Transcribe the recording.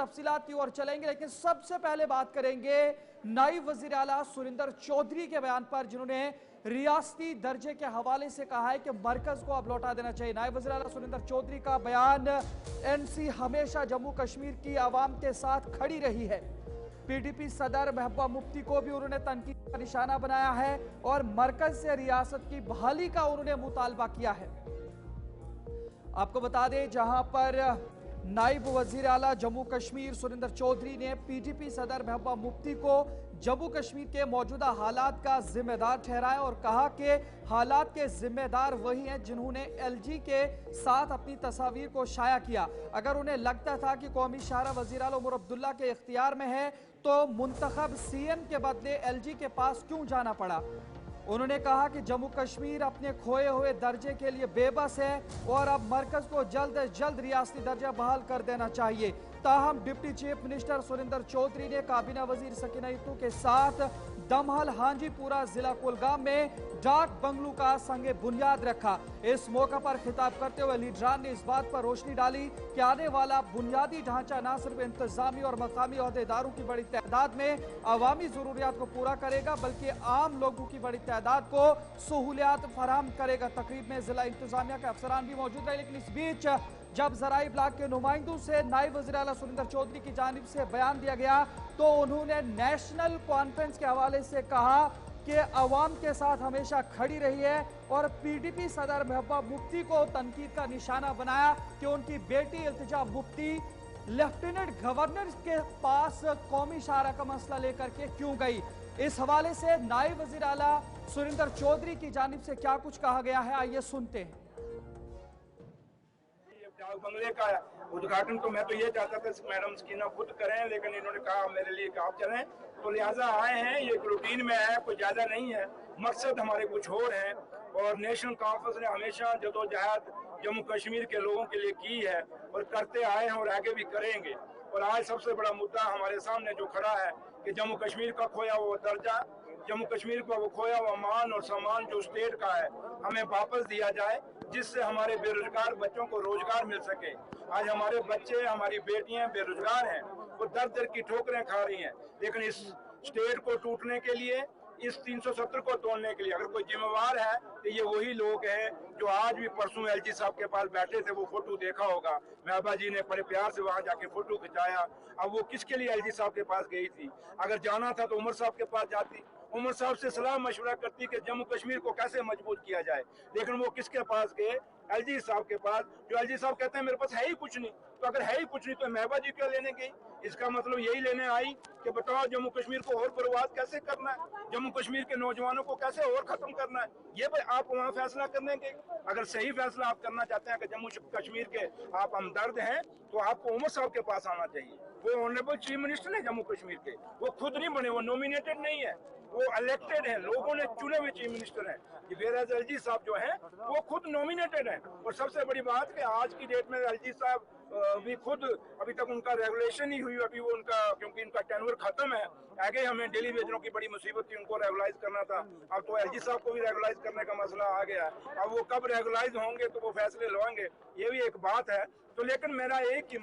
तफसीलात की ओर चलेंगे, लेकिन सबसे पहले बात करेंगे नायब वजीर आला सुरिंदर चौधरी के बयान पर, जिन्होंने रियासती दर्जे के हवाले से कहा है कि मरकज को अब लौटा देना चाहिए। नायब वजीर आला सुरिंदर चौधरी का बयान, एनसी हमेशा जम्मू कश्मीर की आवाम के साथ खड़ी रही है। पीडीपी सदर महबूबा मुफ्ती को भी उन्होंने तनकीद का निशाना बनाया है और मरकज से रियासत की बहाली का उन्होंने मुतालबा किया है। आपको बता दें, जहां पर नायब वजीर आला जम्मू कश्मीर सुरिंदर चौधरी ने पीडीपी सदर महबूबा मुफ्ती को जम्मू कश्मीर के मौजूदा हालात का जिम्मेदार ठहराया और कहा कि हालात के जिम्मेदार वही हैं जिन्होंने एलजी के साथ अपनी तस्वीर को शाया किया। अगर उन्हें लगता था कि कौमी शाहरा वजीर आला उमर अब्दुल्ला के इख्तियार में है तो मुंतखब सीएम के बदले एलजी के पास क्यों जाना पड़ा। उन्होंने कहा कि जम्मू कश्मीर अपने खोए हुए दर्जे के लिए बेबस है और अब मरकज को जल्द से जल्द रियासती दर्जा बहाल कर देना चाहिए। ताहम deputy chief minister Surinder Chaudhary ने काबीना वजीर सकीना इत्तू के साथ दमहल हांजीपुरा जिला कुलगाम में डाक बंगलू का संगे बुनियाद रखा। इस मौका पर खिताब करते हुए लीडरान ने इस बात पर रोशनी डाली कि आने वाला बुनियादी ढांचा न सिर्फ इंतजामी और मकामी अहदेदारों की बड़ी तादाद में अवामी जरूरियात को पूरा करेगा, बल्कि आम लोगों की बड़ी तादाद को सहूलियात फराहम करेगा। तकरीब में जिला इंतजामिया के अफसरान भी मौजूद रहे, लेकिन इस बीच जब जराई ब्लॉक के नुमाइंदों से नायब वज़ीर आला सुरिंदर चौधरी की जानिब से बयान दिया गया तो उन्होंने नेशनल कॉन्फ्रेंस के हवाले से कहा कि अवाम के साथ हमेशा खड़ी रही है और पीडीपी सदर महबूबा मुफ्ती को तनकीद का निशाना बनाया कि उनकी बेटी इल्तिजा मुफ्ती लेफ्टिनेंट गवर्नर के पास कौमी शाहरा का मसला लेकर के क्यों गई। इस हवाले से नायब वज़ीर आला सुरिंदर चौधरी की जानिब से क्या कुछ कहा गया है, आइए सुनते हैं। डाक बंगले का उद्घाटन तो मैं तो ये चाहता था मैडम सकीना खुद करें, लेकिन इन्होंने कहा मेरे लिए आप चलें, तो लिहाजा आए हैं। ये रूटीन में है, कोई ज्यादा नहीं है, मकसद हमारे कुछ और है। और नेशनल कॉन्फ्रेंस ने हमेशा जदोजहद जम्मू कश्मीर के लोगों के लिए की है और करते आए हैं और आगे भी करेंगे। और आज सबसे बड़ा मुद्दा हमारे सामने जो खड़ा है कि जम्मू कश्मीर का खोया हुआ दर्जा, जम्मू कश्मीर का वो खोया हुआ मान और सम्मान जो स्टेट का है हमें वापस दिया जाए, जिससे हमारे बेरोजगार बच्चों को रोजगार मिल सके। आज हमारे बच्चे, हमारी बेटियां बेरोजगार हैं, वो दर दर की ठोकरें खा रही हैं। लेकिन इस स्टेट को टूटने के लिए, इस 370 को तोड़ने के लिए अगर कोई जिम्मेवार है तो ये वही लोग हैं जो आज भी परसों एलजी साहब के पास बैठे थे। वो फोटो देखा होगा, महबा जी ने बड़े प्यार से वहां जाके फोटो खिंचाया। अब वो किसके लिए एलजी साहब के पास गई थी? अगर जाना था तो उमर साहब के पास जाती, उमर साहब से सलाह मशवरा करती कि जम्मू कश्मीर को कैसे मजबूत किया जाए। लेकिन वो किसके पास गए? एलजी साहब के पास, जो एलजी साहब कहते हैं मेरे पास है ही कुछ नहीं। तो अगर है ही कुछ नहीं तो महबा जी क्यों लेने गई? इसका मतलब यही लेने आई कि बताओ जम्मू कश्मीर को और बर्बाद कैसे करना है, जम्मू कश्मीर के नौजवानों को कैसे और खत्म करना है। ये आप वहाँ फैसला करने के, अगर सही फैसला आप करना चाहते हैं कि जम्मू कश्मीर के आप हमदर्द हैं, तो आपको उमर साहब के पास आना चाहिए। वो ऑनरेबल चीफ मिनिस्टर है जम्मू कश्मीर के, वो खुद नहीं बने, वो नॉमिनेटेड नहीं है, वो इलेक्टेड है, लोगों ने चुने हुए चीफ मिनिस्टर हैं। वेराज एलजी साहब जो हैं वो खुद नॉमिनेटेड हैं। और सबसे बड़ी बात कि आज की डेट में एलजी साहब भी खुद, अभी तक उनका रेगुलेशन ही हुई, अभी वो उनका, क्योंकि इनका टेन्योर खत्म है। आगे हमें डेली वेजरों की बड़ी मुसीबत थी, उनको रेगुलाइज करना था। अब तो एलजी साहब को भी रेगुलाइज करने का मसला आ गया है। अब वो कब रेगुलाइज होंगे तो वो फैसले लवाएंगे, ये भी एक बात है। तो लेकिन मेरा एक